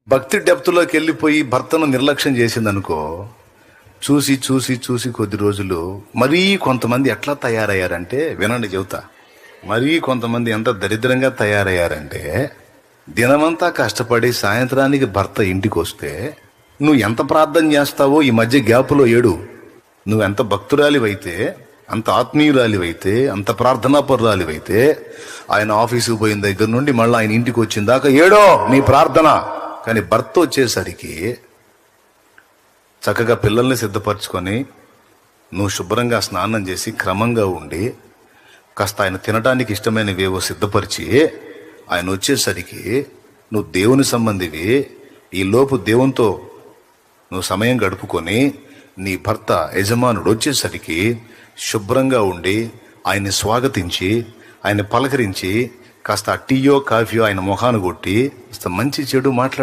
భక్తి డెప్త్లోకి వెళ్ళిపోయి భర్తను నిర్లక్ష్యం చేసిందనుకో, చూసి చూసి చూసి కొద్ది రోజులు మరీ కొంతమంది ఎట్లా తయారయ్యారంటే, వినండి చెబుతా, మరీ కొంతమంది ఎంత దరిద్రంగా తయారయ్యారంటే, దినమంతా కష్టపడి సాయంత్రానికి భర్త ఇంటికి వస్తే నువ్వు ఎంత ప్రార్థన చేస్తావో ఈ మధ్య గ్యాపులో ఏడు. నువ్వెంత భక్తురాలివైతే, అంత ఆత్మీయురాలివైతే, అంత ప్రార్థనాపరురాలివైతే, ఆయన ఆఫీసుకు పోయిన దగ్గర నుండి మళ్ళీ ఆయన ఇంటికి వచ్చిన దాకా ఏడో నీ ప్రార్థన. కానీ భర్త వచ్చేసరికి చక్కగా పిల్లల్ని సిద్ధపరచుకొని నువ్వు శుభ్రంగా స్నానం చేసి క్రమంగా ఉండి కాస్త ఆయన తినడానికి ఇష్టమైనవేవో సిద్ధపరిచి ఆయన వచ్చేసరికి నువ్వు దేవుని సంబంధివి, ఈ లోపు దేవునితో నువ్వు సమయం గడుపుకొని నీ భర్త యజమానుడు వచ్చేసరికి శుభ్రంగా ఉండి ఆయన్ని స్వాగతించి ఆయన పలకరించి కాస్త టీయో కాఫీయో ఆయన ముఖాన్ని కొట్టి కాస్త మంచి చెడు మాట్లాడు.